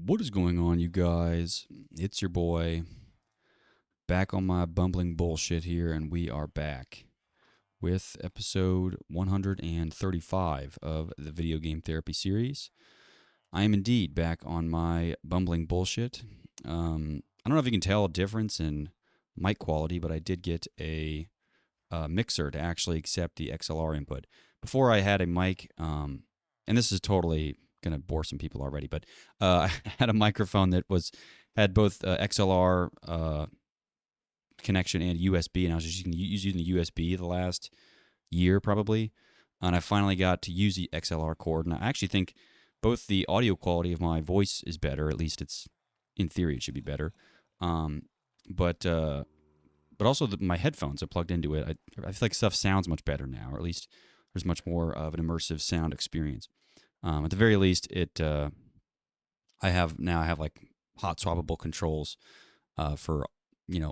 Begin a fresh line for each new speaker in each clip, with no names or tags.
What is going on, you guys? It's your boy, back on my bumbling bullshit here, and we are back with episode 135 of the video game therapy series. I am indeed back on my bumbling bullshit. I don't know if you can tell a difference in mic quality, but I did get a mixer to actually accept the XLR input. Before I had a mic, and this is totally gonna bore some people already, but I had a microphone that had both XLR connection and USB, and I was just using the USB the last year probably, and I finally got to use the XLR cord, and I actually think both the audio quality of my voice is better. At least it's in theory it should be better. Um, but uh, but also my headphones are plugged into it. I feel like stuff sounds much better now, or at least there's much more of an immersive sound experience. At the very least, I have like hot swappable controls for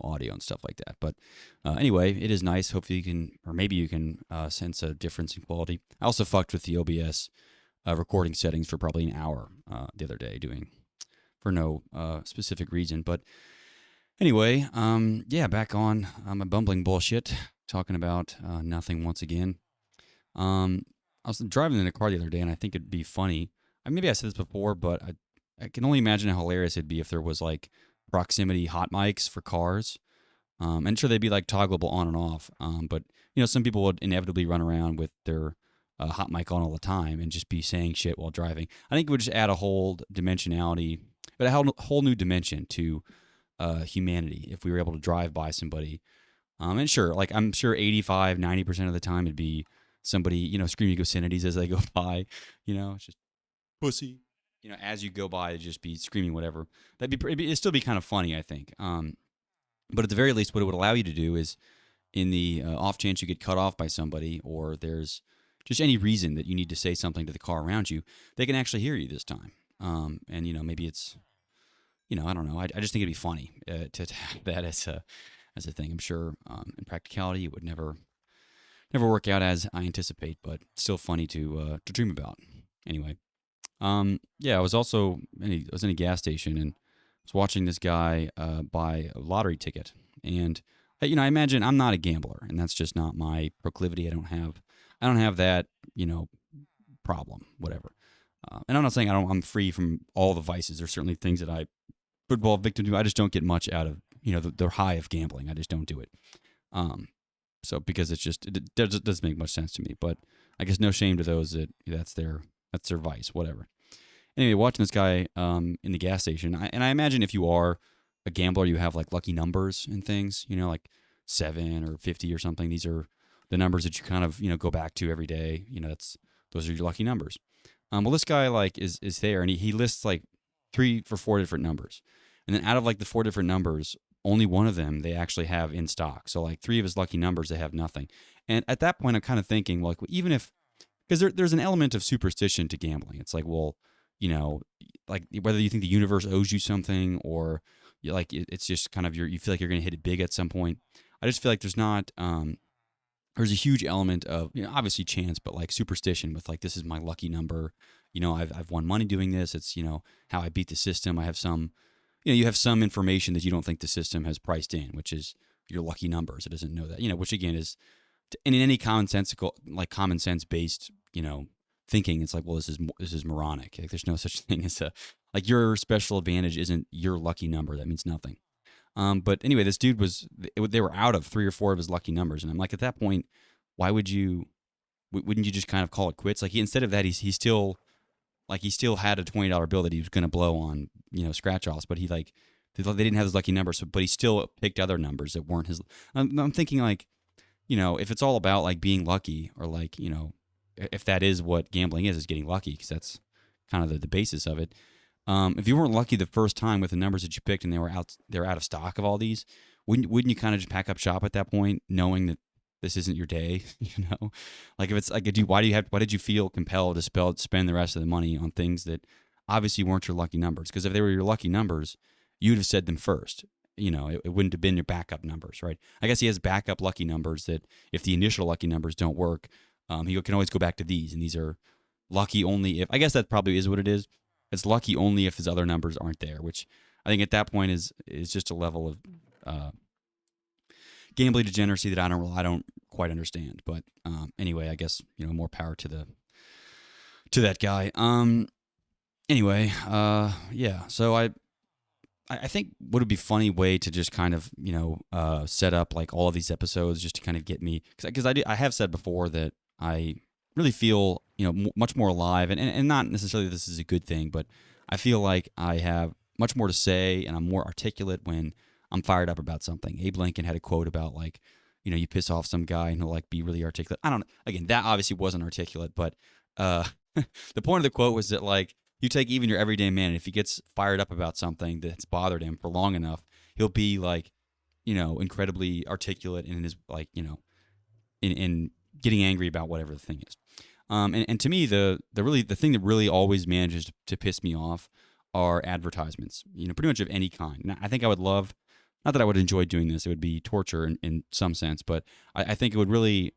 audio and stuff like that. But anyway, it is nice. Hopefully you can, or maybe you can sense a difference in quality. I also fucked with the OBS recording settings for probably an hour the other day, doing for no specific reason. But anyway, yeah, back on my bumbling bullshit, talking about nothing once again. I was driving in a car the other day, and I think it'd be funny. Maybe I said this before, but I can only imagine how hilarious it'd be if there was like proximity hot mics for cars. And sure, they'd be like toggleable on and off. But some people would inevitably run around with their hot mic on all the time and just be saying shit while driving. I think it would just add a whole dimensionality, but a whole new dimension to humanity if we were able to drive by somebody. And sure, like I'm sure 85, 90% of the time it'd be somebody, screaming obscenities as they go by. It's just pussy. As you go by, it'd just be screaming whatever. It'd still be kind of funny, I think. But at the very least, what it would allow you to do is, in the off chance you get cut off by somebody, or there's just any reason that you need to say something to the car around you, they can actually hear you this time. And maybe it's, I don't know. I just think it'd be funny to have that as a thing. I'm sure in practicality it would never work out as I anticipate, but still funny to dream about. Anyway, yeah, I was in a gas station and was watching this guy buy a lottery ticket, and I imagine I'm not a gambler, and that's just not my proclivity. I don't have that problem, whatever. And I'm not saying I'm free from all the vices. There's certainly things that I would fall victim to. I just don't get much out of the high of gambling. I just don't do it. So because it doesn't make much sense to me. But I guess no shame to those that's their vice, whatever. Anyway, watching this guy in the gas station, and I imagine if you are a gambler, you have like lucky numbers and things, like 7 or 50 or something. These are the numbers that you kind of go back to every day. Those are your lucky numbers. Well, this guy like is there, and he lists like 3 or 4 different numbers, and then out of like the 4 different numbers, only one of them they actually have in stock. So like 3 of his lucky numbers, they have nothing. And at that point, I'm kind of thinking, well, like, even if, because there's an element of superstition to gambling. It's like, well, like whether you think the universe owes you something, or it's just kind of you feel like you're going to hit it big at some point. I just feel like there's a huge element of, obviously chance, but like superstition with like, this is my lucky number. I've won money doing this. It's, how I beat the system. I have some, you have some information that you don't think the system has priced in, which is your lucky numbers. It doesn't know that, which again is, and in any common sense based, thinking, it's like, well, this is moronic. Like, there's no such thing as like your special advantage isn't your lucky number. That means nothing. But anyway, this dude they were out of 3 or 4 of his lucky numbers. And I'm like, at that point, why wouldn't you just kind of call it quits? Like, instead of that, he still had a $20 bill that he was going to blow on, scratch offs, but they didn't have his lucky numbers, but he still picked other numbers that weren't his. I'm thinking like, if it's all about like being lucky, or like, if that is what gambling is getting lucky, because that's kind of the basis of it. If you weren't lucky the first time with the numbers that you picked and they're out of stock of all these, wouldn't you kind of just pack up shop at that point, knowing that this isn't your day? Like, if it's like, why did you feel compelled to spend the rest of the money on things that obviously weren't your lucky numbers? Because if they were your lucky numbers, you'd have said them first. It wouldn't have been your backup numbers, right? I guess he has backup lucky numbers that if the initial lucky numbers don't work, he can always go back to these, and these are lucky only if, I guess that probably is what it is. it's lucky only if his other numbers aren't there, which I think at that point is just a level of uh, gambling degeneracy that I don't quite understand. But anyway, I guess more power to that guy. Anyway, yeah. So I think would be a funny way to just kind of set up like all of these episodes just to kind of get me, because I have said before that I really feel much more alive, and not necessarily this is a good thing, but I feel like I have much more to say and I'm more articulate when I'm fired up about something. Abe Lincoln had a quote about like you piss off some guy and he'll like be really articulate. I don't know. Again, that obviously wasn't articulate, but the point of the quote was that like you take even your everyday man, and if he gets fired up about something that's bothered him for long enough, he'll be like, incredibly articulate in his like, in getting angry about whatever the thing is. And to me, the thing that really always manages to piss me off are advertisements. Pretty much of any kind. Now, I think I would love, not that I would enjoy doing this, it would be torture in some sense, but I think it would really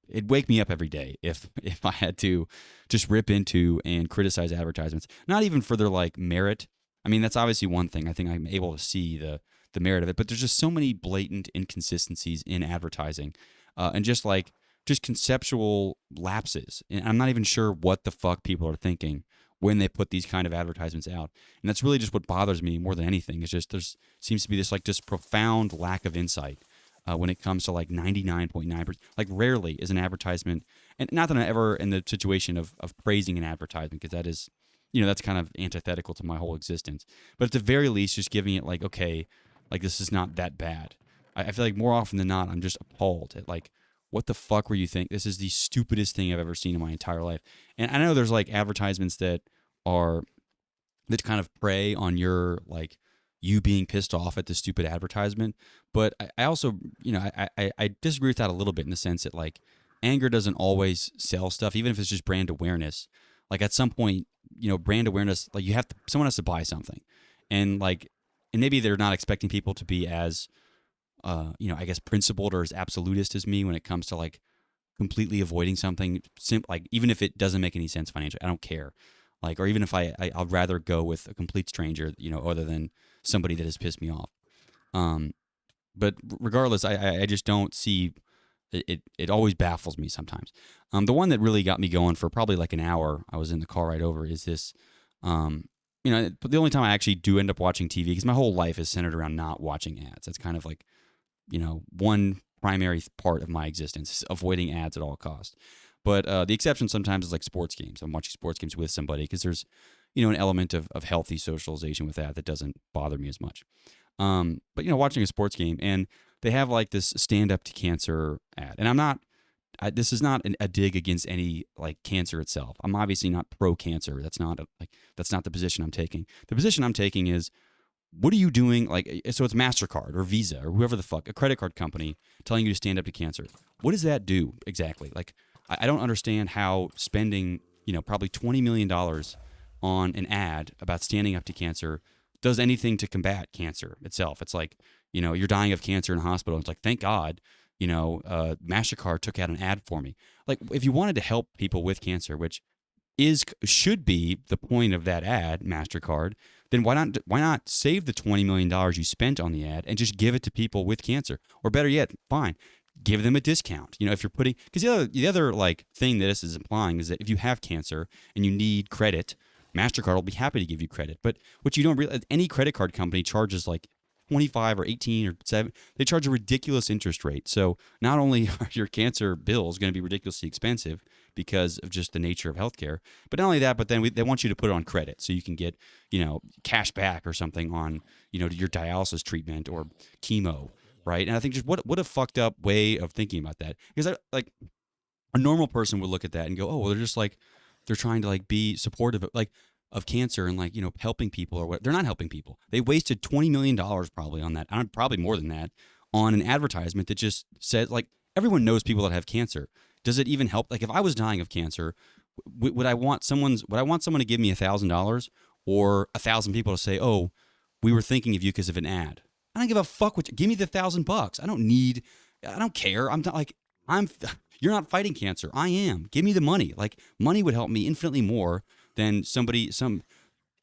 it'd wake me up every day if I had to just rip into and criticize advertisements. Not even for their like merit. I mean, that's obviously one thing. I think I'm able to see the merit of it, but there's just so many blatant inconsistencies in advertising, and just conceptual lapses. And I'm not even sure what the fuck people are thinking when they put these kind of advertisements out. And that's really just what bothers me more than anything. Is just there's seems to be this like just profound lack of insight when it comes to like 99.9%. Like rarely is an advertisement, and not that I'm ever in the situation of praising an advertisement, because that is, that's kind of antithetical to my whole existence. But at the very least, just giving it like, okay, like this is not that bad. I feel like more often than not, I'm just appalled at like, what the fuck were you think? This is the stupidest thing I've ever seen in my entire life. And I know there's like advertisements that kind of prey on your like you being pissed off at the stupid advertisement. But I also, I disagree with that a little bit in the sense that like anger doesn't always sell stuff, even if it's just brand awareness. Like at some point, brand awareness, like someone has to buy something, and like, and maybe they're not expecting people to be as, I guess principled or as absolutist as me when it comes to like completely avoiding something, like even if it doesn't make any sense financially, I don't care. Like, or even if I'd rather go with a complete stranger, other than somebody that has pissed me off. But regardless, I just don't see it. It always baffles me sometimes. The one that really got me going for probably like an hour, I was in the car ride over, is this. The only time I actually do end up watching TV, because my whole life is centered around not watching ads. That's kind of like, one primary part of my existence is avoiding ads at all costs. But the exception sometimes is like sports games. I'm watching sports games with somebody because there's, an element of healthy socialization with that doesn't bother me as much. But, watching a sports game, and they have like this stand up to cancer ad. And this is not a dig against any like cancer itself. I'm obviously not pro cancer. That's not the position I'm taking. The position I'm taking is, what are you doing? Like, so it's MasterCard or Visa or whoever the fuck, a credit card company telling you to stand up to cancer. What does that do exactly? Like, I don't understand how spending, probably $20 million on an ad about standing up to cancer does anything to combat cancer itself. It's like, you're dying of cancer in a hospital. It's like, thank God, MasterCard took out an ad for me. Like, if you wanted to help people with cancer, which should be the point of that ad, MasterCard, then why not save the $20 million you spent on the ad and just give it to people with cancer? Or better yet, fine, give them a discount. If you're putting, because the other like thing that this is implying is that if you have cancer and you need credit, MasterCard will be happy to give you credit. But what you don't realize, any credit card company charges like 25 or 18 or 7, they charge a ridiculous interest rate. So not only are your cancer bills going to be ridiculously expensive because of just the nature of healthcare, but not only that, but then they want you to put it on credit so you can get, cash back or something on, your dialysis treatment or chemo, right? And I think just what a fucked up way of thinking about that. Because a normal person would look at that and go, oh, well, they're trying to like be supportive of cancer and like, helping people or what. They're not helping people. They wasted $20 million probably on that. Probably more than that on an advertisement that just said like, everyone knows people that have cancer. Does it even help? Like if I was dying of cancer, would I want someone to give me $1,000 or 1,000 people to say, oh, we were thinking of you because of an ad? I don't give a fuck give me the $1,000. I don't care. I'm not like, you're not fighting cancer. I am. Give me the money. Like money would help me infinitely more than some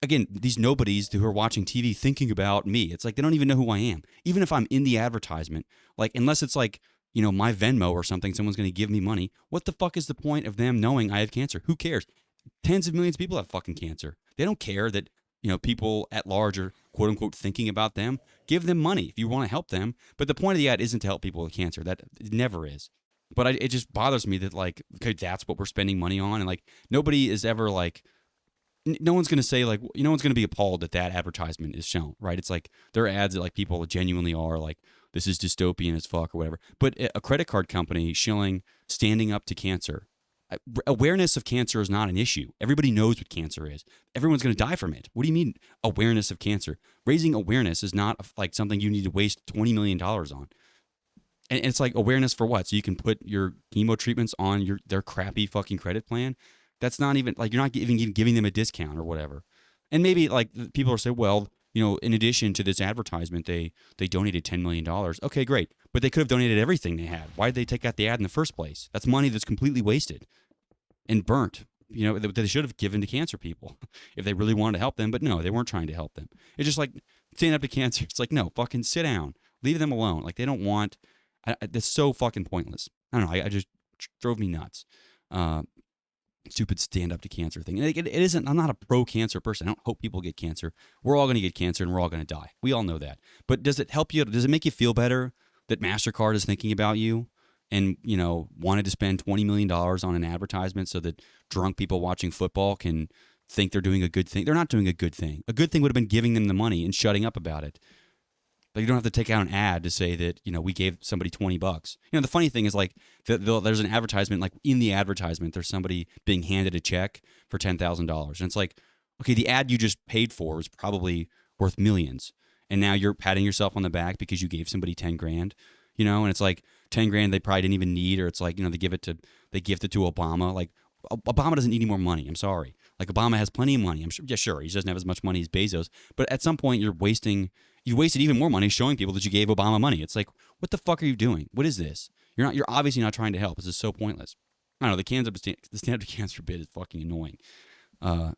again, these nobodies who are watching TV thinking about me. It's like they don't even know who I am. Even if I'm in the advertisement, like unless it's like, my Venmo or something, someone's going to give me money. What the fuck is the point of them knowing I have cancer? Who cares? Tens of millions of people have fucking cancer. They don't care that, people at large are quote unquote thinking about them. Give them money if you want to help them. But the point of the ad isn't to help people with cancer. That it never is. But it just bothers me that like, okay, that's what we're spending money on. And like, nobody is ever like, no one's going to say like, no one's going to be appalled that advertisement is shown, right? It's like there are ads that like people genuinely are like, this is dystopian as fuck or whatever. But a credit card company showing standing up to cancer, awareness of cancer is not an issue. Everybody knows what cancer is. Everyone's going to die from it. What do you mean awareness of cancer? Raising awareness is not like something you need to waste $20 million on. And it's like awareness for what? So you can put your chemo treatments on their crappy fucking credit plan. That's not even like you're not even giving them a discount or whatever. And maybe like people are saying, well, in addition to this advertisement, they donated $10 million. Okay, great. But they could have donated everything they had. Why did they take out the ad in the first place? That's money that's completely wasted and burnt. That they should have given to cancer people if they really wanted to help them. But no, they weren't trying to help them. It's just like stand up to cancer. It's like, no, fucking sit down. Leave them alone. Like they don't want. That's so fucking pointless. I don't know. I just drove me nuts. Stupid stand up to cancer thing. And it isn't. I'm not a pro cancer person. I don't hope people get cancer. We're all going to get cancer and we're all going to die. We all know that. But does it help you? Does it make you feel better that MasterCard is thinking about you and wanted to spend $20 million on an advertisement so that drunk people watching football can think they're doing a good thing? They're not doing a good thing. A good thing would have been giving them the money and shutting up about it. But you don't have to take out an ad to say that, we gave somebody $20. The funny thing is like there's an advertisement, like in the advertisement, there's somebody being handed a check for $10,000. And it's like, okay, the ad you just paid for is probably worth millions. And now you're patting yourself on the back because you gave somebody 10 grand, and it's like 10 grand they probably didn't even need, or it's like, they gift it to Obama. Like Obama doesn't need any more money. I'm sorry. Like Obama has plenty of money. I'm sure. Yeah, sure. He doesn't have as much money as Bezos, but at some point you wasted even more money showing people that you gave Obama money. It's like, what the fuck are you doing? What is this? You're obviously not trying to help. This is so pointless. I don't know. The stand up to cancer bit is fucking annoying.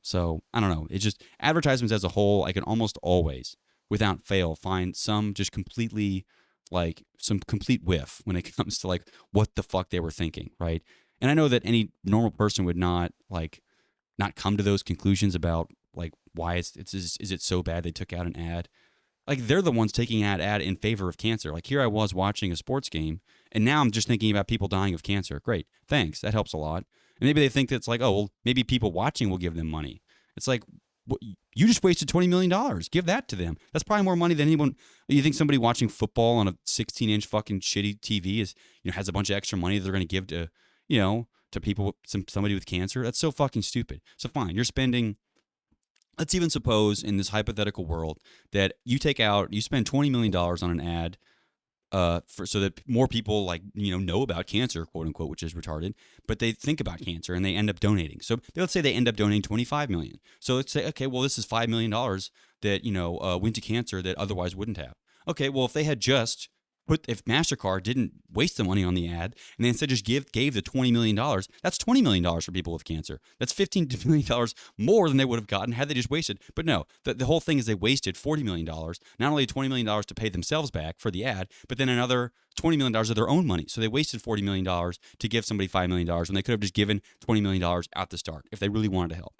So I don't know. It's just advertisements as a whole. I can almost always, without fail, find some just completely like some complete whiff when it comes to like what the fuck they were thinking, right? And I know that any normal person would not come to those conclusions about like why is it so bad they took out an ad. Like they're the ones taking out ad in favor of cancer. Like here I was watching a sports game and now I'm just thinking about people dying of cancer. Great. Thanks. That helps a lot. And maybe they think that it's like, oh, well, maybe people watching will give them money. It's like, you just wasted $20 million. Give that to them. That's probably more money than anyone. You think somebody watching football on a 16-inch fucking shitty TV has a bunch of extra money they're going to give to, to people, somebody with cancer? That's so fucking stupid. So fine, you're spending. Let's even suppose in this hypothetical world that you spend $20 million on an ad so that more people know about cancer, quote unquote, which is retarded, but they think about cancer and they end up donating. So let's say they end up donating $25 million. So let's say, okay, well, this is $5 million that, went to cancer that otherwise wouldn't have. Okay, well, if they had just if MasterCard didn't waste the money on the ad and they instead just gave the $20 million, that's $20 million for people with cancer. That's $15 million more than they would have gotten had they just wasted. But no, the whole thing is they wasted $40 million, not only $20 million to pay themselves back for the ad, but then another $20 million of their own money. So they wasted $40 million to give somebody $5 million when they could have just given $20 million at the start if they really wanted to help.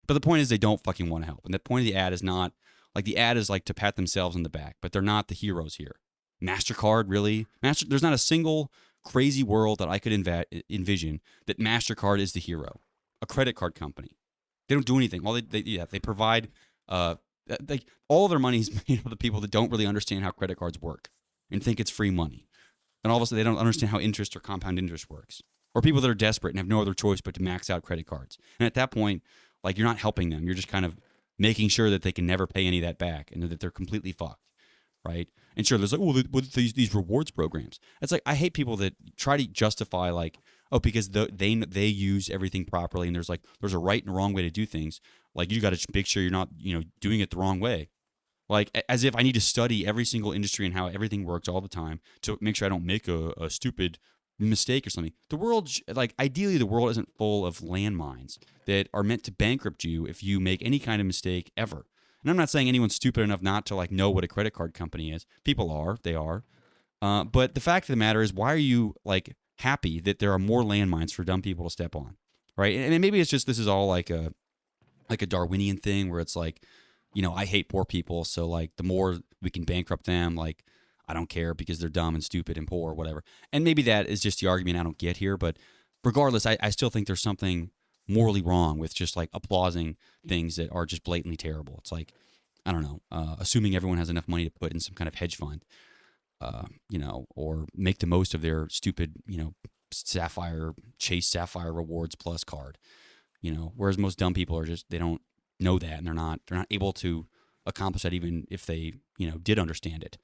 But the point is they don't fucking want to help. And the point of the ad is not, like the ad is like to pat themselves on the back, but they're not the heroes here. MasterCard, really? There's not a single crazy world that I could envision that MasterCard is the hero. A credit card company. They don't do anything. They provide all of their money is made up of people that don't really understand how credit cards work and think it's free money. And all of a sudden they don't understand how interest or compound interest works. Or people that are desperate and have no other choice but to max out credit cards. And at that point, like you're not helping them. You're just kind of making sure that they can never pay any of that back and that they're completely fucked. Right? And sure, there's like, well, what these rewards programs? It's like I hate people that try to justify like, oh, because they use everything properly, and there's a right and wrong way to do things. Like you got to make sure you're not doing it the wrong way. Like as if I need to study every single industry and how everything works all the time to make sure I don't make a stupid mistake or something. The world, like ideally, the world isn't full of landmines that are meant to bankrupt you if you make any kind of mistake ever. And I'm not saying anyone's stupid enough not to like know what a credit card company is. People are, they are. But the fact of the matter is, why are you like happy that there are more landmines for dumb people to step on, right? And maybe it's just this is all like a Darwinian thing where it's like, I hate poor people, so like the more we can bankrupt them, like I don't care because they're dumb and stupid and poor or whatever. And maybe that is just the argument I don't get here, but regardless, I still think there's something morally wrong with just like applauding things that are just blatantly terrible. It's like, I don't know, assuming everyone has enough money to put in some kind of hedge fund, or make the most of their stupid, Chase Sapphire Rewards Plus card, whereas most dumb people are just, they don't know that, and they're not able to accomplish that even if they, did understand it.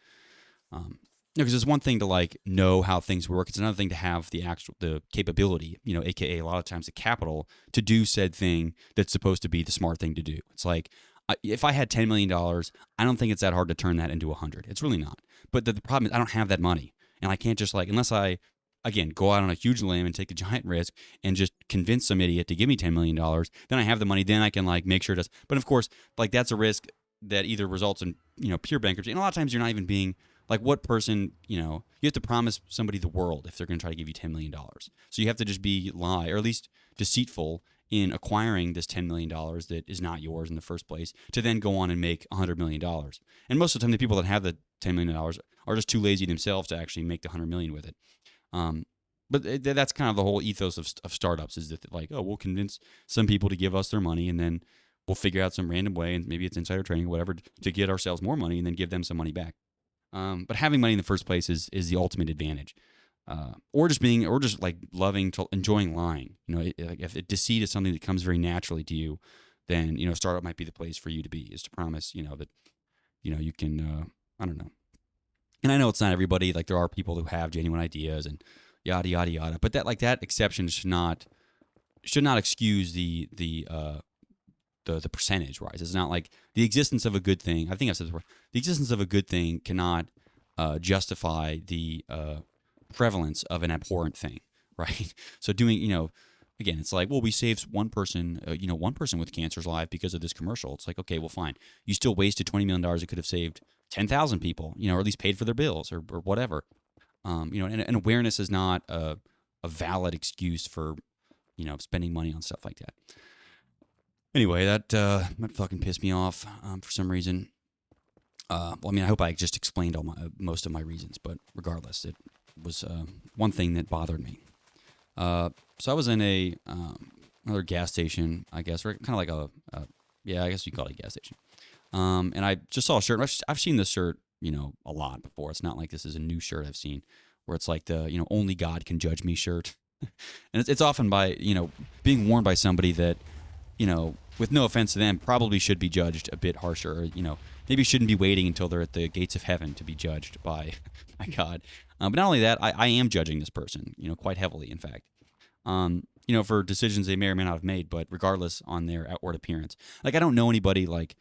Because it's one thing to like know how things work. It's another thing to have the capability, AKA a lot of times the capital to do said thing that's supposed to be the smart thing to do. It's like, if I had $10 million, I don't think it's that hard to turn that into 100. It's really not. But the problem is I don't have that money, and I can't just like, unless I, again, go out on a huge limb and take a giant risk and just convince some idiot to give me $10 million, then I have the money, then I can like make sure it does. But of course, like that's a risk that either results in, pure bankruptcy. And a lot of times you're not even being like, what person, you have to promise somebody the world if they're going to try to give you $10 million. So you have to just lie, or at least deceitful in acquiring this $10 million that is not yours in the first place, to then go on and make $100 million. And most of the time, the people that have the $10 million are just too lazy themselves to actually make the $100 million with it. But that's kind of the whole ethos of startups, is that like, oh, we'll convince some people to give us their money, and then we'll figure out some random way, and maybe it's insider trading or whatever, to get ourselves more money and then give them some money back. But having money in the first place is the ultimate advantage. Or just like enjoying lying. Like if deceit is something that comes very naturally to you, then startup might be the place for you to be. Is to promise that you can. I don't know. And I know it's not everybody. Like there are people who have genuine ideas and yada yada yada. But that exception should not excuse the percentage rise. It's not like the existence of a good thing. I think I've said this before. The existence of a good thing cannot justify the prevalence of an abhorrent thing, right? So doing, again, it's like, well, we saved one person, one person with cancer's life because of this commercial. It's like, okay, well, fine. You still wasted $20 million. It could have saved 10,000 people, or at least paid for their bills or whatever. And awareness is not a valid excuse for, spending money on stuff like that. Anyway, that might fucking piss me off for some reason. I hope I just explained most of my reasons, but regardless, it was one thing that bothered me. So I was in another gas station, I guess, or kind of like I guess you call it a gas station. And I just saw a shirt. I've seen this shirt, a lot before. It's not like this is a new shirt I've seen, where it's like the, only God can judge me shirt. And it's often by, being worn by somebody that, with no offense to them, probably should be judged a bit harsher. Or, maybe shouldn't be waiting until they're at the gates of heaven to be judged by God. But not only that, I am judging this person, quite heavily, in fact. For decisions they may or may not have made, but regardless on their outward appearance. Like I don't know anybody like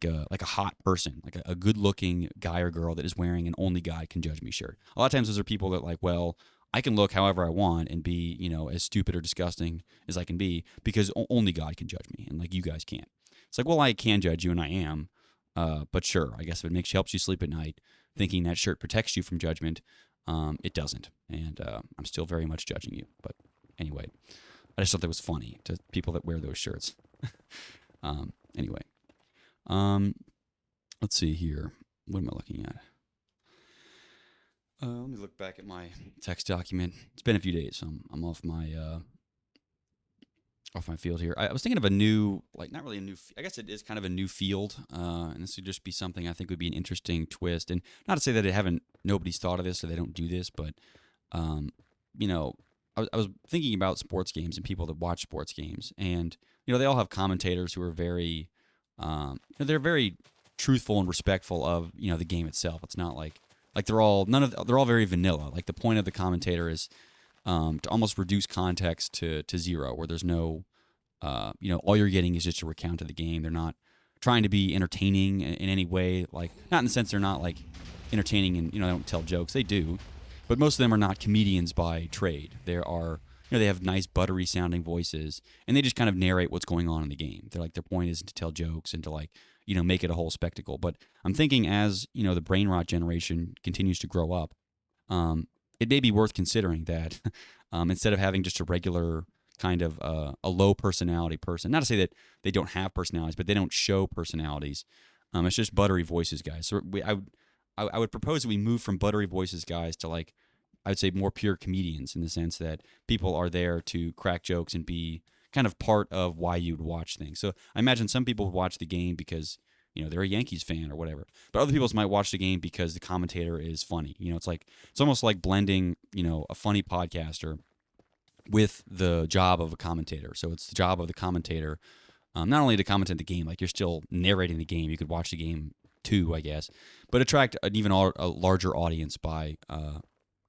a hot person, like a good-looking guy or girl that is wearing an only God can judge me shirt. A lot of times those are people that like, well, I can look however I want and be, as stupid or disgusting as I can be because only God can judge me, and like you guys can't. It's like, well, I can judge you, and I am, but sure, I guess if it helps you sleep at night, thinking that shirt protects you from judgment, it doesn't, and I'm still very much judging you. But anyway, I just thought that was funny to people that wear those shirts. Anyway, let's see here. What am I looking at? Let me look back at my text document. It's been a few days, so I'm off my field here. I was thinking of a new, like not really a new, I guess it is kind of a new field, and this would just be something I think would be an interesting twist. And not to say that nobody's thought of this or they don't do this, but I was thinking about sports games and people that watch sports games, and they all have commentators who are very, they're very truthful and respectful of the game itself. It's not like they're all very vanilla. Like the point of the commentator is to almost reduce context to zero, where there's no, all you're getting is just a recount of the game. They're not trying to be entertaining in any way. Like not in the sense they're not like entertaining and they don't tell jokes. They do, but most of them are not comedians by trade. There are, they have nice buttery sounding voices, and they just kind of narrate what's going on in the game. They're like, their point isn't to tell jokes and to like, make it a whole spectacle. But I'm thinking as, the brain rot generation continues to grow up, it may be worth considering that instead of having just a regular kind of a low personality person, not to say that they don't have personalities, but they don't show personalities. It's just buttery voices guys. So I would propose that we move from buttery voices guys to like, I would say more pure comedians, in the sense that people are there to crack jokes and be kind of part of why you'd watch things. So I imagine some people would watch the game because, they're a Yankees fan or whatever. But other people might watch the game because the commentator is funny. It's almost like blending, a funny podcaster with the job of a commentator. So it's the job of the commentator, not only to commentate the game, like you're still narrating the game. You could watch the game too, I guess, but attract an even a larger audience by,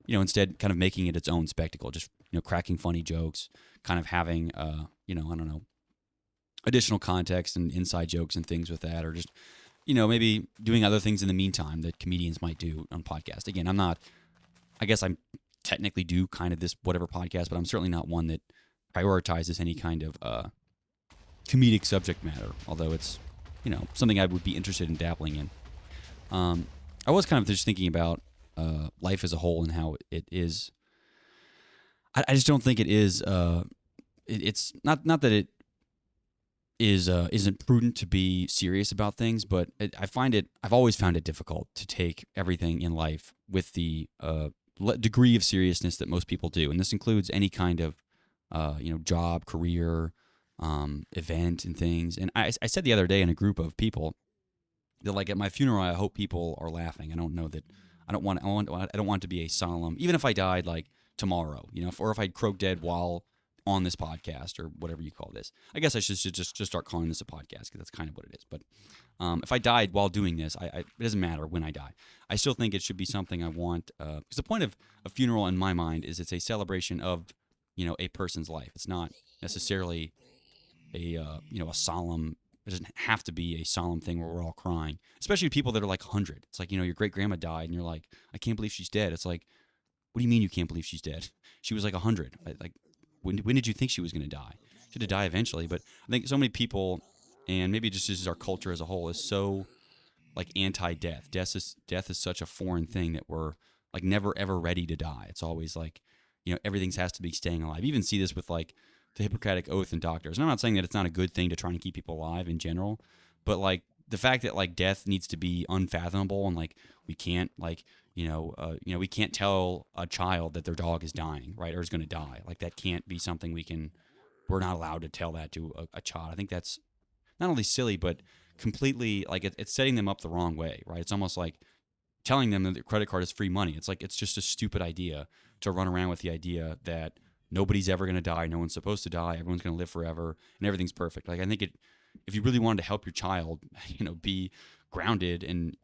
instead kind of making it its own spectacle. Just, cracking funny jokes, kind of having, I don't know, additional context and inside jokes and things with that, or just, maybe doing other things in the meantime that comedians might do on podcast. Again, I guess I'm technically do kind of this whatever podcast, but I'm certainly not one that prioritizes any kind of comedic subject matter, although it's, something I would be interested in dabbling in. I was kind of just thinking about life as a whole and how it is. I just don't think it is. It's not that it is isn't prudent to be serious about things, but I've always found it difficult to take everything in life with the degree of seriousness that most people do, and this includes any kind of job, career, event, and things. And I said the other day in a group of people that, like, at my funeral, I hope people are laughing. I don't know that I don't want it to be a solemn, even if I died like tomorrow, or if I croak dead while on this podcast or whatever you call this. I guess I should just start calling this a podcast, because that's kind of what it is. But if I died while doing this, it doesn't matter when I die. I still think it should be something I want, because the point of a funeral in my mind is it's a celebration of, a person's life. It's not necessarily a solemn. It doesn't have to be a solemn thing where we're all crying, especially people that are like 100. It's like, your great grandma died and you're like, I can't believe she's dead. It's like, what do you mean you can't believe she's dead? She was like 100. Like, when did you think she was going to die? She had to die eventually. But I think so many people, and maybe just as our culture as a whole, is so like anti-death. Death is such a foreign thing that we're like never ever ready to die. It's always like, everything has to be staying alive. You even see this with like the Hippocratic Oath and doctors. And I'm not saying that it's not a good thing to try and keep people alive in general, but like the fact that like death needs to be unfathomable, and like we can't like we can't tell a child that their dog is dying, right, or is going to die. Like that can't be something we're not allowed to tell that to a child. I think that's not only silly, but completely like it's setting them up the wrong way, right? It's almost like telling them that their credit card is free money. It's like, it's just a stupid idea to run around with the idea that nobody's ever going to die, no one's supposed to die, everyone's going to live forever, and everything's perfect. Like I think if you really wanted to help your child, be grounded and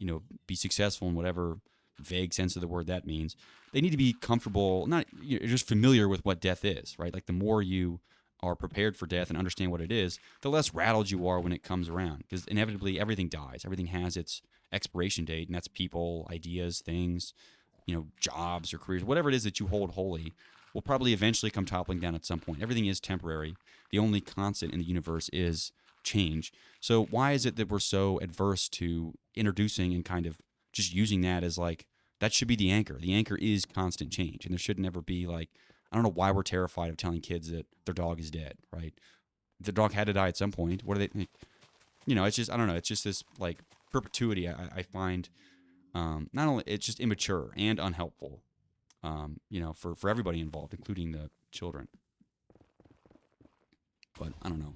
be successful in whatever vague sense of the word that means, they need to be comfortable, not just familiar with what death is, right? Like the more you are prepared for death and understand what it is, the less rattled you are when it comes around, because inevitably everything dies. Everything has its expiration date, and that's people, ideas, things, jobs or careers, whatever it is that you hold holy will probably eventually come toppling down at some point. Everything is temporary. The only constant in the universe is change. So why is it that we're so adverse to introducing and kind of just using that as like, that should be the anchor. The anchor is constant change, and there should never be like, I don't know why we're terrified of telling kids that their dog is dead, right? The dog had to die at some point. What do they think? It's just, I don't know. It's just this like perpetuity I find, not only, it's just immature and unhelpful, for everybody involved, including the children. But I don't know.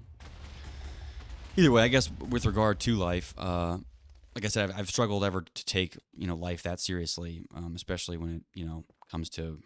Either way, I guess with regard to life, like I said, I've struggled ever to take, life that seriously, especially when it, comes to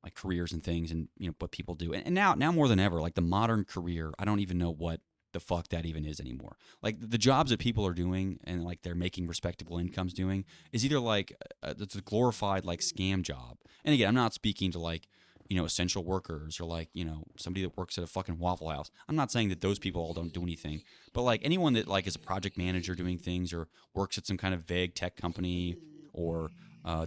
like careers and things, and what people do. And now more than ever, like the modern career, I don't even know what the fuck that even is anymore. Like the jobs that people are doing and like they're making respectable incomes doing is either like it's a glorified like scam job. And again, I'm not speaking to like essential workers or like somebody that works at a fucking Waffle House. I'm not saying that those people all don't do anything, but like anyone that like is a project manager doing things or works at some kind of vague tech company, or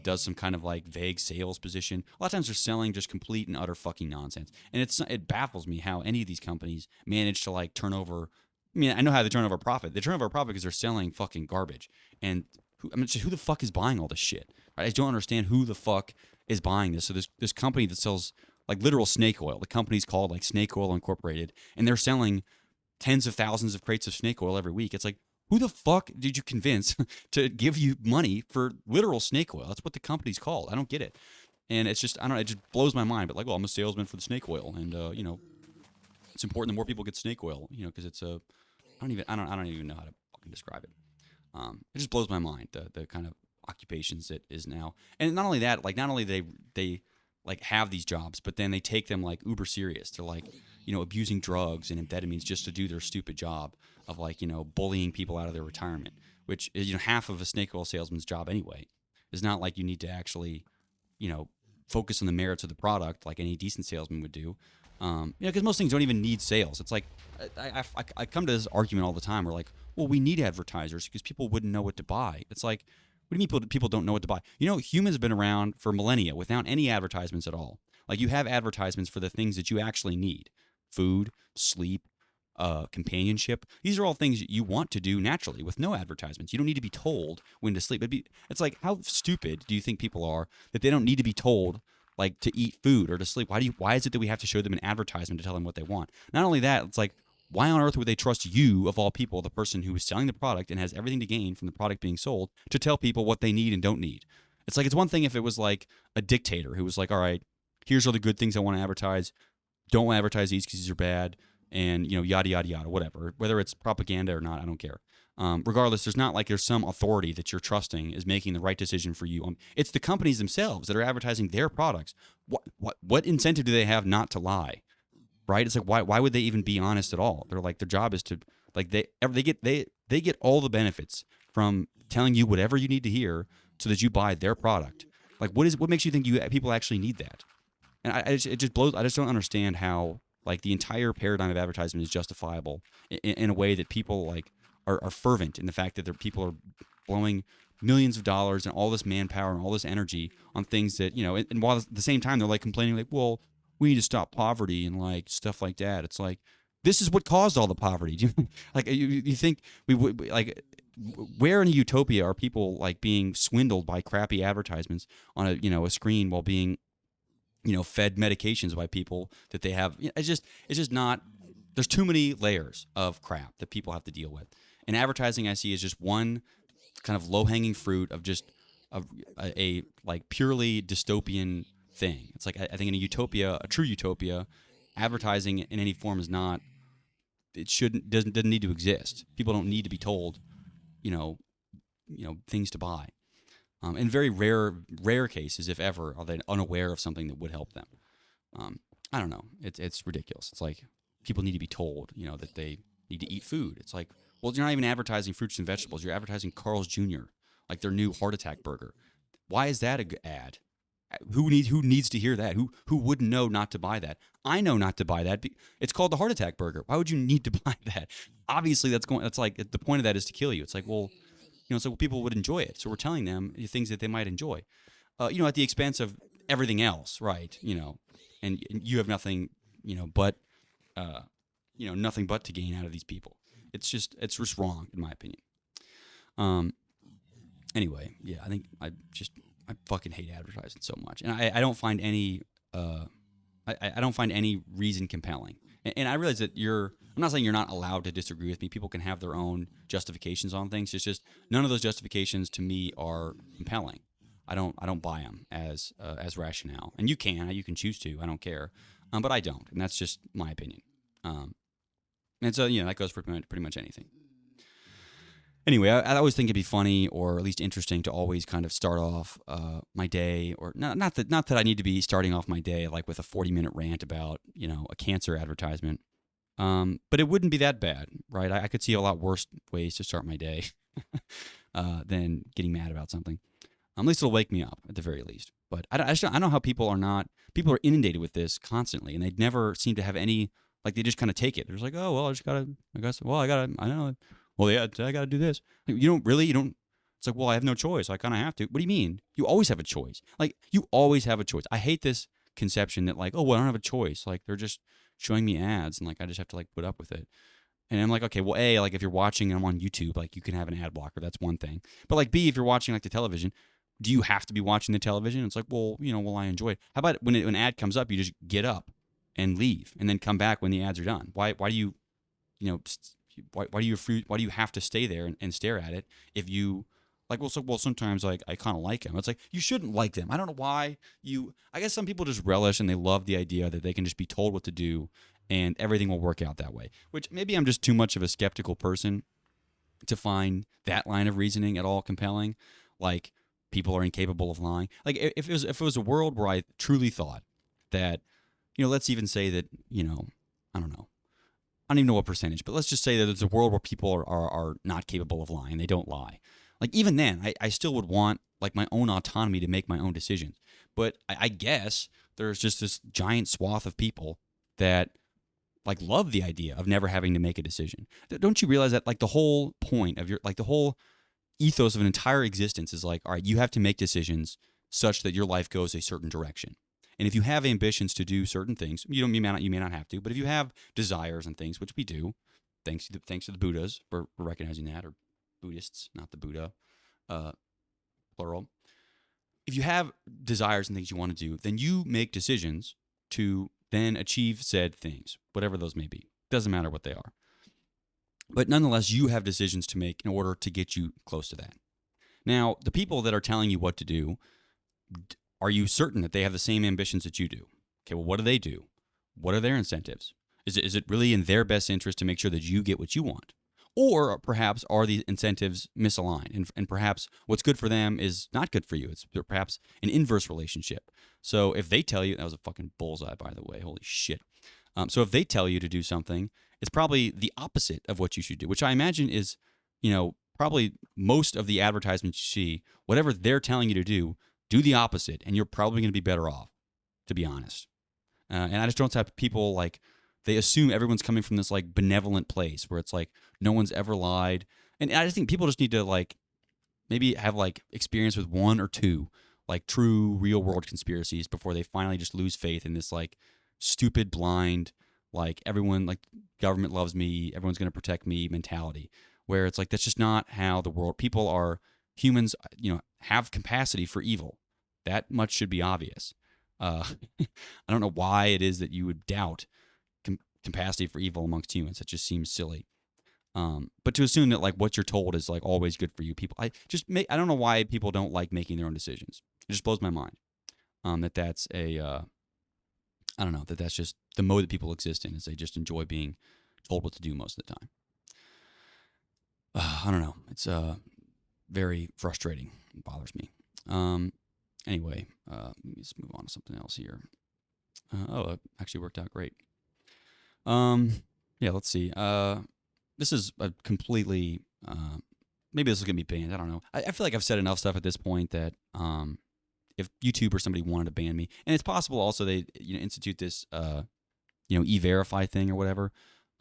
does some kind of like vague sales position. A lot of times they're selling just complete and utter fucking nonsense, and it baffles me how any of these companies manage to like turn over. I mean, I know how they turn over profit. They turn over profit because they're selling fucking garbage. And who the fuck is buying all this shit? Right? I just don't understand who the fuck is buying this. So this company that sells like literal snake oil. The company's called like Snake Oil Incorporated, and they're selling tens of thousands of crates of snake oil every week. It's like, who the fuck did you convince to give you money for literal snake oil? That's what the company's called. I don't get it. And it's just, I don't know, it just blows my mind. But like, well, I'm a salesman for the snake oil. And, it's important the more people get snake oil, because it's I don't even know how to fucking describe it. It just blows my mind, the kind of occupations it is now. And not only that, like, not only they like have these jobs, but then they take them like uber serious. They're like, abusing drugs and amphetamines just to do their stupid job of like, bullying people out of their retirement, which is, half of a snake oil salesman's job anyway. It's not like you need to actually, focus on the merits of the product like any decent salesman would do. Because most things don't even need sales. It's like, I come to this argument all the time. We're like, well, we need advertisers because people wouldn't know what to buy. It's like, what do you mean people don't know what to buy? Humans have been around for millennia without any advertisements at all. Like, you have advertisements for the things that you actually need: food, sleep, companionship. These are all things you want to do naturally with no advertisements. You don't need to be told when to sleep. It's like, how stupid do you think people are that they don't need to be told like to eat food or to sleep? Why is it that we have to show them an advertisement to tell them what they want? Not only that, it's like, why on earth would they trust you, of all people, the person who is selling the product and has everything to gain from the product being sold, to tell people what they need and don't need? It's like, it's one thing if it was like a dictator who was like, all right, here's all the good things I want to advertise. Don't advertise these because these are bad, and yada yada yada, whatever. Whether it's propaganda or not, I don't care. Regardless, there's some authority that you're trusting is making the right decision for you. It's the companies themselves that are advertising their products. What incentive do they have not to lie? Right? It's like, why would they even be honest at all? They're like, their job is to, like, they get all the benefits from telling you whatever you need to hear so that you buy their product. Like, what makes you think people actually need that? And it just blows. I just don't understand how like the entire paradigm of advertisement is justifiable in a way that people like are fervent in the fact that people are blowing millions of dollars and all this manpower and all this energy on things that, and while at the same time they're like complaining like, well, we need to stop poverty and like stuff like that. It's like, this is what caused all the poverty. Like, you think we would, like, where in a utopia are people like being swindled by crappy advertisements on a screen while being fed medications by people that they have? It's just not. There's too many layers of crap that people have to deal with, and advertising, I see, is just one kind of low hanging fruit of just a like purely dystopian thing. It's like, I think in a utopia, a true utopia, advertising in any form is not. It doesn't need to exist. People don't need to be told, things to buy. In very rare cases, if ever, are they unaware of something that would help them. I don't know. It's ridiculous. It's like, people need to be told, that they need to eat food. It's like, well, you're not even advertising fruits and vegetables. You're advertising Carl's Jr., like their new heart attack burger. Why is that a good ad? Who needs to hear that? Who wouldn't know not to buy that? I know not to buy that. It's called the heart attack burger. Why would you need to buy that? Obviously, that's like, the point of that is to kill you. It's like, well, so people would enjoy it. So we're telling them things that they might enjoy, at the expense of everything else, right? And you have nothing, but, nothing but to gain out of these people. It's just wrong, in my opinion. Anyway, yeah, I think I fucking hate advertising so much, and I don't find any I don't find any reason compelling. And I realize that I'm not saying you're not allowed to disagree with me. People can have their own justifications on things. It's just none of those justifications to me are compelling. I don't buy them as rationale. And you can choose to. I don't care, but I don't, and that's just my opinion. And so that goes for pretty much anything. Anyway, I always think it'd be funny, or at least interesting, to always kind of start off my day, or not that I need to be starting off my day like with a 40-minute rant about a cancer advertisement, but it wouldn't be that bad, right? I could see a lot worse ways to start my day than getting mad about something. At least it'll wake me up at the very least. But I don't know how people are inundated with this constantly, and they never seem to have any, like, they just kind of take it. They're just like, oh well, I know. Well, yeah, I got to do this. You don't. It's like, well, I have no choice. I kind of have to. What do you mean? You always have a choice. Like, you always have a choice. I hate this conception that, like, oh, well, I don't have a choice. Like, they're just showing me ads and, like, I just have to, like, put up with it. And I'm like, okay, well, A, like, if you're watching them on YouTube, like, you can have an ad blocker. That's one thing. But, like, B, if you're watching, like, the television, do you have to be watching the television? It's like, well, well, I enjoy it. How about when an ad comes up, you just get up and leave and then come back when the ads are done? Why do you, why do you have to stay there and stare at it if you, like, well, sometimes, like, I kind of like them. It's like, you shouldn't like them. I don't know why I guess some people just relish and they love the idea that they can just be told what to do and everything will work out that way, which maybe I'm just too much of a skeptical person to find that line of reasoning at all compelling. Like, people are incapable of lying. Like, if it was a world where I truly thought that, let's even say that, I don't know. I don't even know what percentage, but let's just say that there's a world where people are not capable of lying. They don't lie. Like, even then, I still would want, like, my own autonomy to make my own decisions. But I guess there's just this giant swath of people that, like, love the idea of never having to make a decision. Don't you realize that, like, the whole point of the whole ethos of an entire existence is like, all right, you have to make decisions such that your life goes a certain direction. And if you have ambitions to do certain things, you may not have to, but if you have desires and things, which we do, thanks to the Buddhas for recognizing that, or Buddhists, not the Buddha, plural. If you have desires and things you want to do, then you make decisions to then achieve said things, whatever those may be. Doesn't matter what they are. But nonetheless, you have decisions to make in order to get you close to that. Now, the people that are telling you what to do, are you certain that they have the same ambitions that you do? Okay, well, what do they do? What are their incentives? Is it really in their best interest to make sure that you get what you want? Or perhaps are the incentives misaligned, and perhaps what's good for them is not good for you? It's perhaps an inverse relationship. So if they tell you, that was a fucking bullseye, by the way, holy shit. So if they tell you to do something, it's probably the opposite of what you should do, which I imagine is, probably most of the advertisements you see, whatever they're telling you to do the opposite, and you're probably going to be better off, to be honest. And I just don't have people, like, they assume everyone's coming from this, like, benevolent place where it's like no one's ever lied. And I just think people just need to, like, maybe have, like, experience with one or two, like, true real world conspiracies before they finally just lose faith in this, like, stupid, blind, like, everyone, like, government loves me, everyone's going to protect me mentality, where it's like, that's just not how the world, humans, have capacity for evil. That much should be obvious. I don't know why it is that you would doubt capacity for evil amongst humans. It just seems silly. But to assume that, like, what you're told is, like, always good for you, I don't know why people don't like making their own decisions. It just blows my mind. That's I don't know, that's just the mode that people exist in, is they just enjoy being told what to do most of the time. I don't know. It's very frustrating. It bothers me. Anyway, let's move on to something else here. It actually worked out great. Yeah, let's see. This is a completely, maybe this is going to be banned. I don't know. I feel like I've said enough stuff at this point that if YouTube or somebody wanted to ban me, and it's possible also they institute this, e-verify thing or whatever,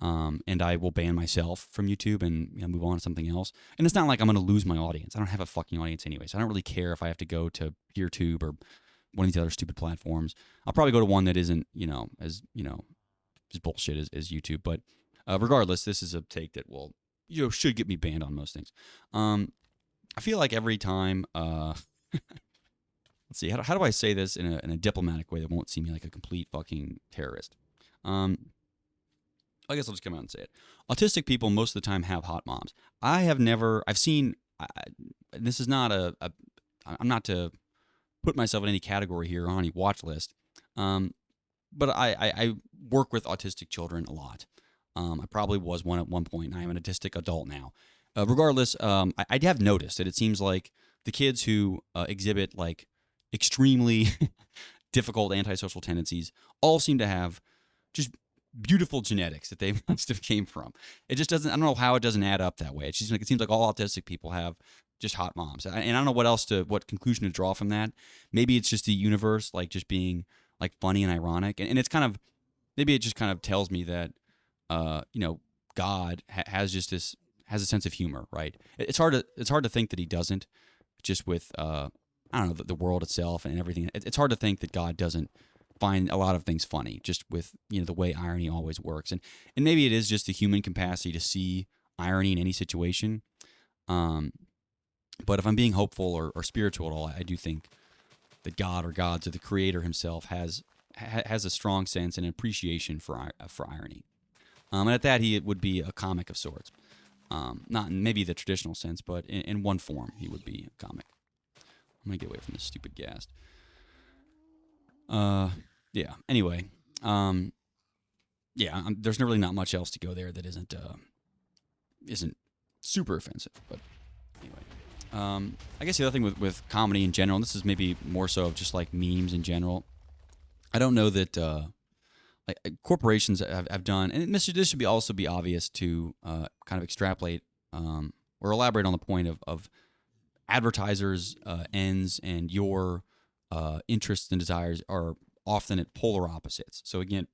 and I will ban myself from YouTube and move on to something else. And it's not like I'm going to lose my audience. I don't have a fucking audience anyway, so I don't really care if I have to go to PeerTube or one of these other stupid platforms. I'll probably go to one that isn't, as bullshit as YouTube. But regardless, this is a take that will, should get me banned on most things. I feel like every time, let's see, how do I say this in a diplomatic way that won't see me like a complete fucking terrorist? I guess I'll just come out and say it. Autistic people most of the time have hot moms. I've seen, this is not I'm not to put myself in any category here or on any watch list, but I work with autistic children a lot. I probably was one at one point, and I am an autistic adult now. Regardless, I have noticed that it seems like the kids who exhibit, like, extremely difficult antisocial tendencies all seem to have just beautiful genetics that they must have came from. It just doesn't, I don't know how it doesn't add up that way. It seems like all autistic people have just hot moms. And I don't know what conclusion to draw from that. Maybe it's just the universe, like, just being, like, funny and ironic. And it's kind of, maybe it just kind of tells me that, God has has a sense of humor, right? It's hard to think that he doesn't, just with I don't know, the world itself and everything. It's hard to think that God doesn't find a lot of things funny, just with the way irony always works, and maybe it is just the human capacity to see irony in any situation. But if I'm being hopeful or spiritual at all, I do think that God or gods or the Creator Himself has a strong sense and appreciation for irony. And at that, he would be a comic of sorts. Not in maybe the traditional sense, but in one form, he would be a comic. I'm gonna get away from this stupid ghast. Yeah. Anyway, yeah. There's really not much else to go there that isn't super offensive. But anyway, I guess the other thing with comedy in general, and this is maybe more so of just like memes in general. I don't know that like corporations have done, and this should also be obvious to kind of extrapolate or elaborate on the point of advertisers' ends and your interests and desires are often at polar opposites. So again,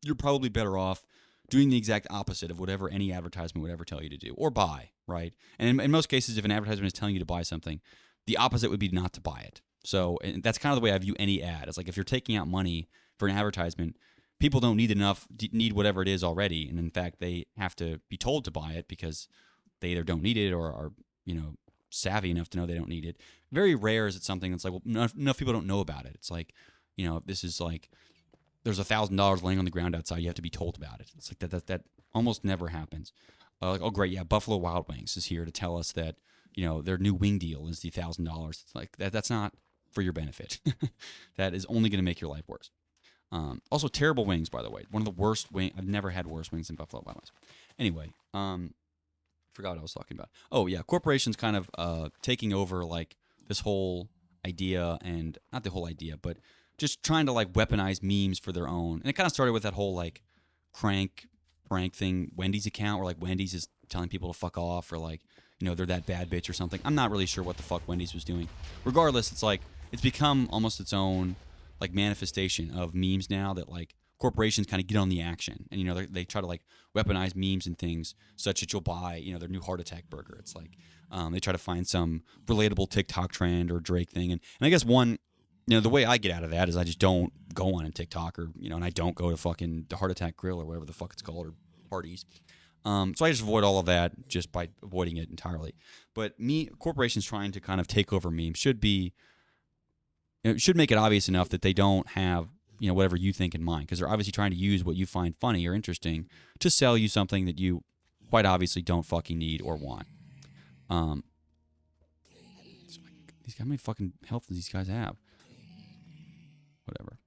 you're probably better off doing the exact opposite of whatever any advertisement would ever tell you to do or buy, right? And in most cases, if an advertisement is telling you to buy something, the opposite would be not to buy it. So and that's kind of the way I view any ad. It's like if you're taking out money for an advertisement, people don't need whatever it is already, and in fact, they have to be told to buy it because they either don't need it or are savvy enough to know they don't need it. Very rare is it something that's like, well, enough people don't know about it. It's like, if this is like, there's $1,000 laying on the ground outside, you have to be told about it. It's like that almost never happens. Like, oh great, yeah, Buffalo Wild Wings is here to tell us that their new wing deal is the $1,000. It's like that's not for your benefit. That is only going to make your life worse. Also, terrible wings, by the way. One of the worst wings. I've never had worse wings than Buffalo Wild Wings. Anyway, forgot what I was talking about. Oh yeah, corporations kind of taking over like this whole idea, and not the whole idea, but just trying to like weaponize memes for their own. And it kind of started with that whole like prank thing, Wendy's account, where like Wendy's is telling people to fuck off, or like they're that bad bitch or something. I'm not really sure what the fuck Wendy's was doing. Regardless, it's like it's become almost its own like manifestation of memes now, that like corporations kind of get on the action, and they try to like weaponize memes and things such that you'll buy their new heart attack burger. It's like they try to find some relatable TikTok trend or Drake thing, and I guess one the way I get out of that is I just don't go on TikTok, or and I don't go to fucking the Heart Attack Grill or whatever the fuck it's called, or parties. So I just avoid all of that just by avoiding it entirely. But corporations trying to kind of take over memes should be it should make it obvious enough that they don't have whatever you think in mind, because they're obviously trying to use what you find funny or interesting to sell you something that you quite obviously don't fucking need or want. How many fucking health does these guys have? Whatever.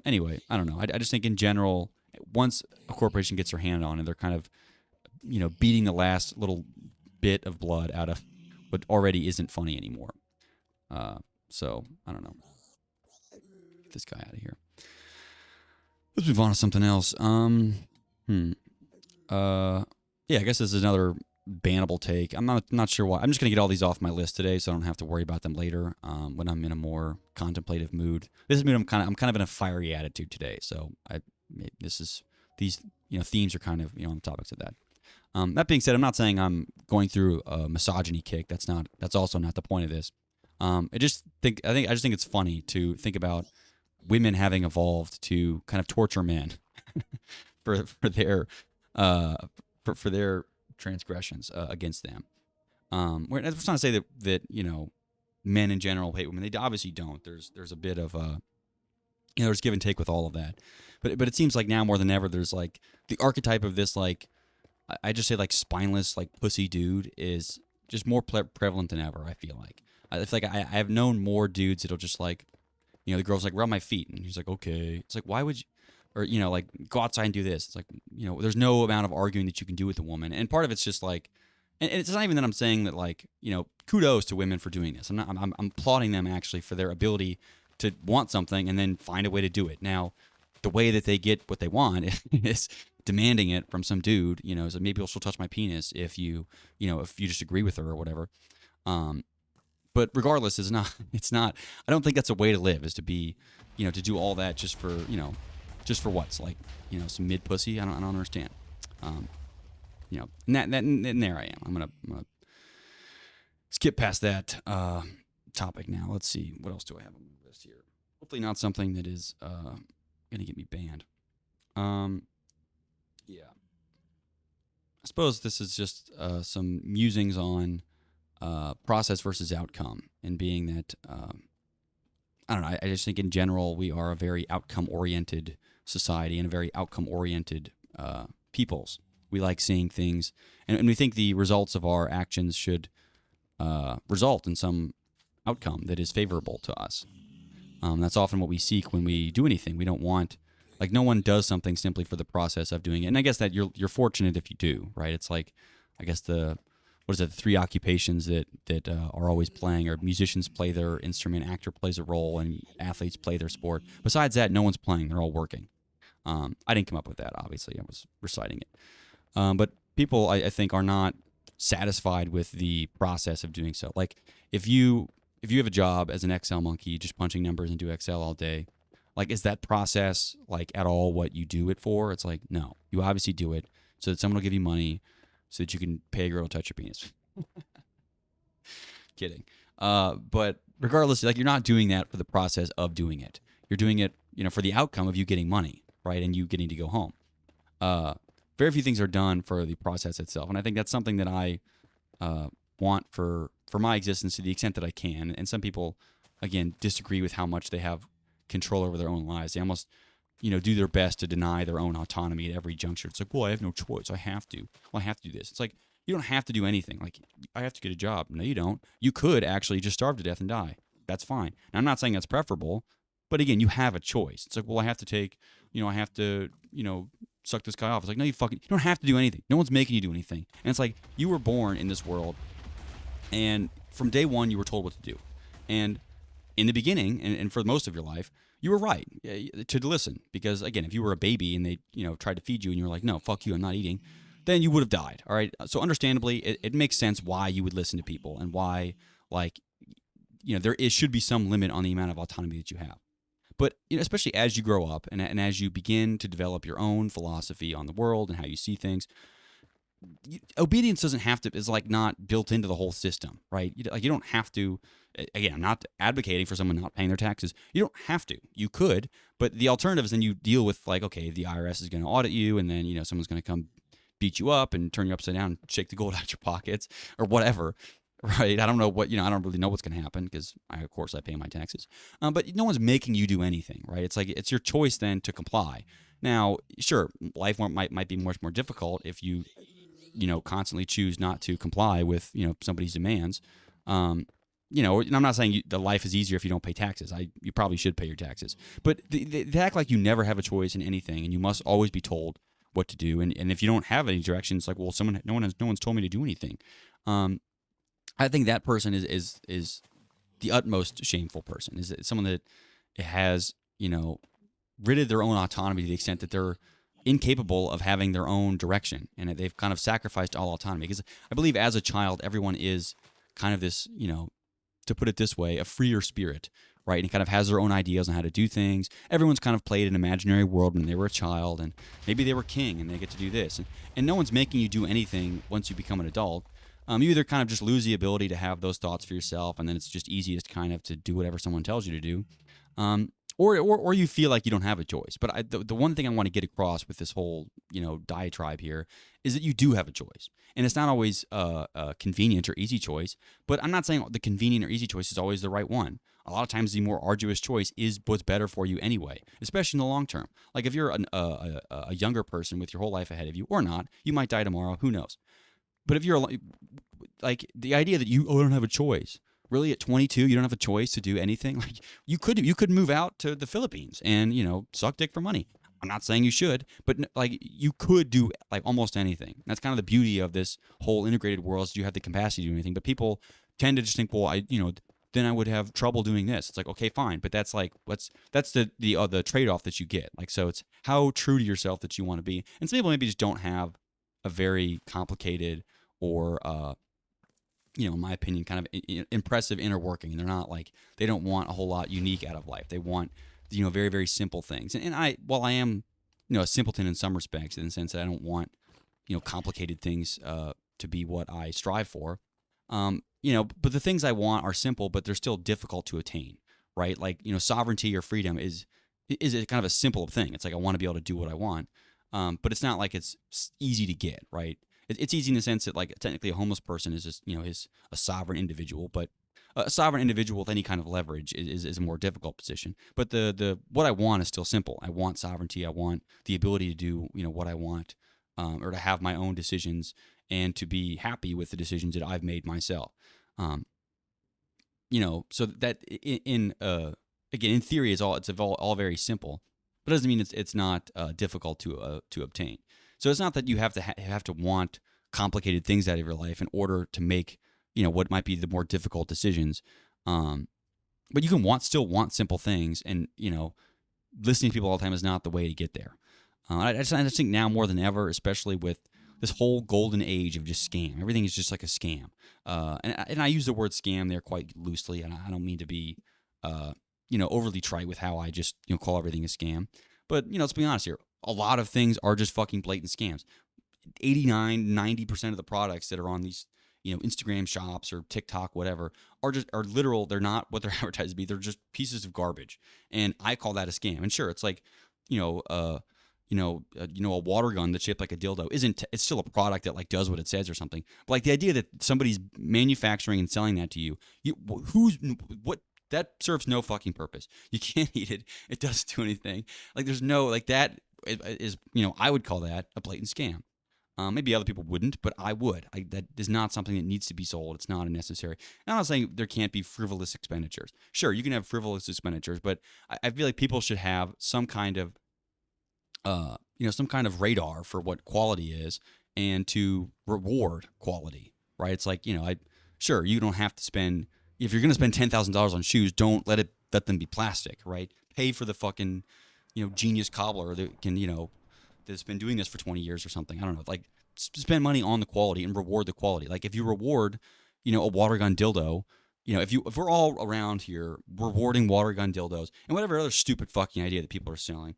Anyway, I don't know. I just think in general, once a corporation gets their hand on it, they're kind of beating the last little bit of blood out of what already isn't funny anymore. So I don't know. Get this guy out of here. Let's move on to something else. Yeah, I guess this is another bannable take. I'm not sure why. I'm just gonna get all these off my list today, so I don't have to worry about them later when I'm in a more contemplative mood. This mood, I'm kind of in a fiery attitude today, so these themes are kind of on the topics of that. That being said, I'm not saying I'm going through a misogyny kick. That's also not the point of this. I just think it's funny to think about women having evolved to kind of torture men for their transgressions against them. It's not to say that men in general hate women. They obviously don't. There's a bit of there's give and take with all of that. But it seems like now more than ever, there's like the archetype of this, like I just say like spineless like pussy dude is just more prevalent than ever. I feel like I have known more dudes that'll just like the girl's like rub my feet, and he's like okay. It's like why would you? Or like go outside and do this. It's like there's no amount of arguing that you can do with a woman, and part of it's just like, and it's not even that I'm saying that like kudos to women for doing this. I'm applauding them actually for their ability to want something and then find a way to do it. Now, the way that they get what they want is demanding it from some dude. So maybe she'll touch my penis if you just agree with her or whatever. But regardless, it's not. I don't think that's a way to live. Is to be to do all that just for Just for what's like, some mid pussy. I don't understand. and there I am. I'm gonna skip past that topic now. Let's see, what else do I have on my list here? Hopefully not something that is gonna get me banned. Yeah. I suppose this is just some musings on process versus outcome, and being that I don't know. I just think in general we are a very outcome-oriented society and a very outcome-oriented peoples. We like seeing things, and we think the results of our actions should result in some outcome that is favorable to us. That's often what we seek when we do anything. We don't want, like, no one does something simply for the process of doing it. And I guess that you're fortunate if you do, right? It's like, I guess the three occupations that are always playing, or musicians play their instrument, actor plays a role, and athletes play their sport. Besides that, no one's playing; they're all working. I didn't come up with that, obviously. I was reciting it. But people, I think, are not satisfied with the process of doing so. Like, if you have a job as an Excel monkey, just punching numbers into Excel all day, like, is that process, like, at all what you do it for? It's like, no. You obviously do it so that someone will give you money so that you can pay a girl to touch your penis. Kidding. But regardless, like, you're not doing that for the process of doing it. You're doing it, for the outcome of you getting money, right, and you getting to go home. Very few things are done for the process itself, and I think that's something that I want for my existence to the extent that I can. And some people, again, disagree with how much they have control over their own lives. They almost, do their best to deny their own autonomy at every juncture. It's like, well, I have no choice. I have to. Well, I have to do this. It's like, you don't have to do anything. Like, I have to get a job. No, you don't. You could actually just starve to death and die. That's fine. Now, I'm not saying that's preferable, but again, you have a choice. It's like, well, I have to, suck this guy off. It's like, no, you don't have to do anything. No one's making you do anything. And it's like, you were born in this world, and from day one, you were told what to do. And in the beginning, and for most of your life, you were right to listen. Because, again, if you were a baby and they, tried to feed you and you were like, no, fuck you, I'm not eating, then you would have died. All right. So understandably, it makes sense why you would listen to people, and why, like, should be some limit on the amount of autonomy that you have. But especially as you grow up and as you begin to develop your own philosophy on the world and how you see things, obedience is like not built into the whole system, right? You don't have to. Again, I'm not advocating for someone not paying their taxes. You don't have to. You could, but the alternative is then you deal with, like, okay, the IRS is going to audit you, and then someone's going to come beat you up and turn you upside down and shake the gold out your pockets or whatever. Right. I don't know what, I don't really know what's going to happen because of course I pay my taxes. But no one's making you do anything, right? It's like, it's your choice then to comply. Now, sure, life might be much more difficult if you, constantly choose not to comply with, somebody's demands. And I'm not saying the life is easier if you don't pay taxes. You probably should pay your taxes. But they act like you never have a choice in anything, and you must always be told what to do. And if you don't have any direction, it's like, well, no one's told me to do anything. I think that person is the utmost shameful person. Is someone that has, ridded their own autonomy to the extent that they're incapable of having their own direction, and that they've kind of sacrificed all autonomy. Because I believe as a child, everyone is kind of this, to put it this way, a freer spirit, right? And kind of has their own ideas on how to do things. Everyone's kind of played an imaginary world when they were a child, and maybe they were king and they get to do this. And no one's making you do anything once you become an adult. You either kind of just lose the ability to have those thoughts for yourself, and then it's just easiest kind of to do whatever someone tells you to do, or you feel like you don't have a choice. But the one thing I want to get across with this whole diatribe here is that you do have a choice, and it's not always a convenient or easy choice. But I'm not saying the convenient or easy choice is always the right one. A lot of times, the more arduous choice is what's better for you anyway, especially in the long term. Like, if you're a younger person with your whole life ahead of you, or not, you might die tomorrow. Who knows? But if you're like, the idea that you don't have a choice, really, at 22 you don't have a choice to do anything. Like, you could move out to the Philippines and suck dick for money. I'm not saying you should, but like, you could do like almost anything. That's kind of the beauty of this whole integrated world, is you have the capacity to do anything. But people tend to just think, well, then I would have trouble doing this. It's like, okay, fine, but that's like, that's the trade-off that you get. Like, so it's how true to yourself that you want to be. And some people maybe just don't have a very complicated or in my opinion, kind of impressive inner working. They're not like, they don't want a whole lot unique out of life. They want very, very simple things. And while I am a simpleton in some respects, in the sense that I don't want complicated things to be what I strive for. But the things I want are simple, but they're still difficult to attain, right? Like, sovereignty or freedom is a kind of a simple thing. It's like I want to be able to do what I want, but it's not like it's easy to get, right? It's easy in the sense that like technically a homeless person is just is a sovereign individual, but a sovereign individual with any kind of leverage is a more difficult position. But the what I want is still simple. I want sovereignty. I want the ability to do what I want, or to have my own decisions and to be happy with the decisions that I've made myself. Um, so that again, in theory, it's all very simple, but it doesn't mean it's not difficult to obtain. So it's not that you have to want complicated things out of your life in order to make what might be the more difficult decisions. But you can still want simple things, and listening to people all the time is not the way to get there. I just think now more than ever, especially with this whole golden age of just scam. Everything is just like a scam. And I use the word scam there quite loosely, and I don't mean to be, overly trite with how I just call everything a scam. But let's be honest here. A lot of things are just fucking blatant scams. 89-90% of the products that are on these Instagram shops or TikTok, whatever, are literal. They're not what they're advertised to be. They're just pieces of garbage, and I call that a scam. And sure, it's like a water gun that's shaped like a dildo it's still a product that like does what it says or something. But like the idea that somebody's manufacturing and selling that to what that serves no fucking purpose. You can't eat it. It doesn't do anything. Like there's no like that is I would call that a blatant scam. Maybe other people wouldn't, but I would. That is not something that needs to be sold. It's not necessary. And I'm not saying there can't be frivolous expenditures. Sure, you can have frivolous expenditures, but I feel like people should have some kind of radar for what quality is and to reward quality, right? It's like, sure, you don't have to spend, if you're going to spend $10,000 on shoes, don't let them be plastic, right? Pay for the fucking, genius cobbler that can, that's been doing this for 20 years or something. I don't know. Like, spend money on the quality and reward the quality. Like, if you reward, a water gun dildo, if we're all around here rewarding water gun dildos and whatever other stupid fucking idea that people are selling,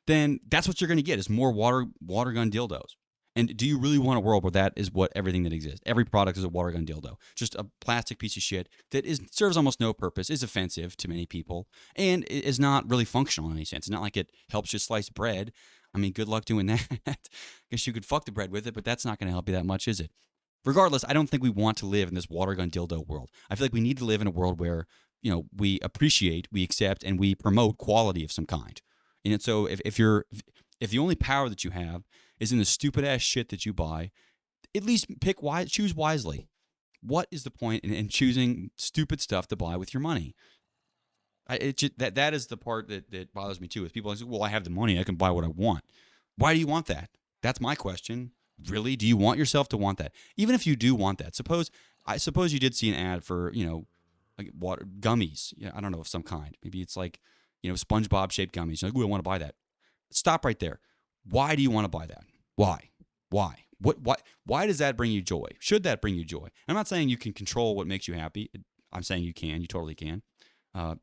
then that's what you're going to get is more water gun dildos. And do you really want a world where that is what everything that exists? Every product is a water gun dildo, just a plastic piece of shit that serves almost no purpose, is offensive to many people, and is not really functional in any sense. It's not like it helps you slice bread. I mean, good luck doing that. I guess you could fuck the bread with it, but that's not going to help you that much, is it? Regardless, I don't think we want to live in this water gun dildo world. I feel like we need to live in a world where we appreciate, we accept, and we promote quality of some kind. And so if the only power that you have is in the stupid ass shit that you buy, at least choose wisely. What is the point in choosing stupid stuff to buy with your money? That is the part that bothers me too. With people like, well, I have the money, I can buy what I want. Why do you want that? That's my question. Really, do you want yourself to want that? Even if you do want that, suppose you did see an ad for like water gummies. Yeah, I don't know of some kind. Maybe it's like SpongeBob shaped gummies. You're like, ooh, I want to buy that. Stop right there. Why do you want to buy that? Why? Why does that bring you joy? Should that bring you joy? I'm not saying you can control what makes you happy. I'm saying you can. You totally can.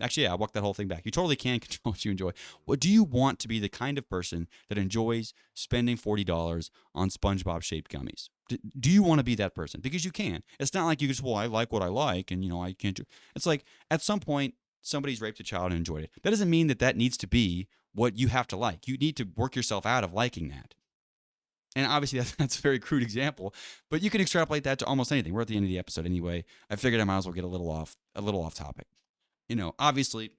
Actually, yeah, I walked that whole thing back. You totally can control what you enjoy. What do you want to be the kind of person that enjoys spending $40 on SpongeBob shaped gummies? Do you want to be that person? Because you can. It's not like you just, well, I like what I like, and I can't do. It's like at some point somebody's raped a child and enjoyed it. That doesn't mean that needs to be what you have to like. You need to work yourself out of liking that. And obviously that's a very crude example, but you can extrapolate that to almost anything. We're at the end of the episode anyway. I figured I might as well get a little off topic. Obviously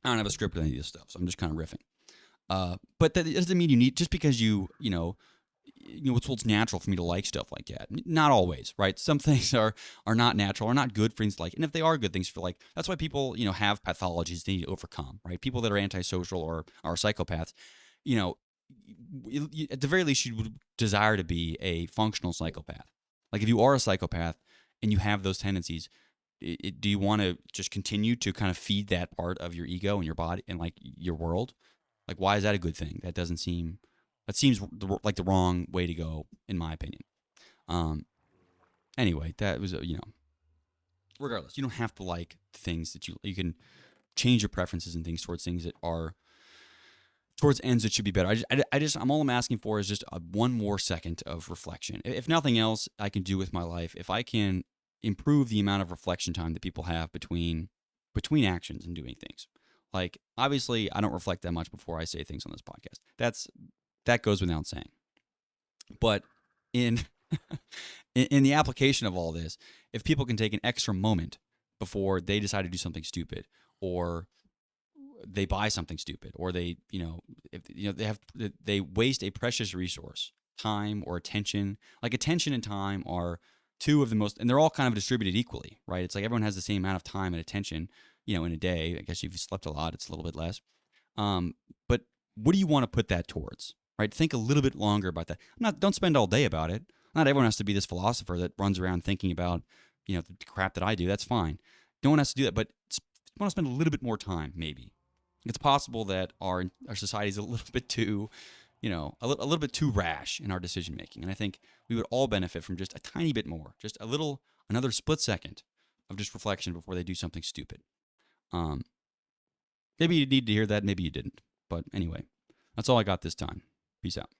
I don't have a script with any of this stuff, so I'm just kind of riffing. But that doesn't mean you need, just because it's what's natural for me to like stuff like that. Not always, right? Some things are not natural, or not good for things to like. And if they are good things for like, that's why people, have pathologies they need to overcome, right? People that are antisocial or are psychopaths, at the very least, you would desire to be a functional psychopath. Like if you are a psychopath and you have those tendencies, do you want to just continue to kind of feed that part of your ego and your body and like your world? Like, why is that a good thing? That seems like the wrong way to go, in my opinion. Anyway, that was regardless, you don't have to like things that you can change your preferences and things towards things that are towards ends, it should be better. All I'm asking for is just one more second of reflection. If nothing else, I can do with my life. If I can improve the amount of reflection time that people have between actions and doing things. Like, obviously, I don't reflect that much before I say things on this podcast. That goes without saying. But in in the application of all this, if people can take an extra moment before they decide to do something stupid, or they buy something stupid, or they, if they waste a precious resource, time or attention. Like, attention and time are two of the most, and they're all kind of distributed equally, right? It's like everyone has the same amount of time and attention, in a day. I guess if you slept a lot, it's a little bit less. But what do you want to put that towards, right? Think a little bit longer about that. Don't spend all day about it. Not everyone has to be this philosopher that runs around thinking about, the crap that I do. That's fine. No one has to do that, but want to spend a little bit more time, maybe. It's possible that our society is a little bit too, a little bit too rash in our decision making, and I think we would all benefit from just a tiny bit more, just another split second of just reflection before they do something stupid. Um, Maybe you need to hear that, maybe you didn't, but anyway, that's all I got this time. Peace out.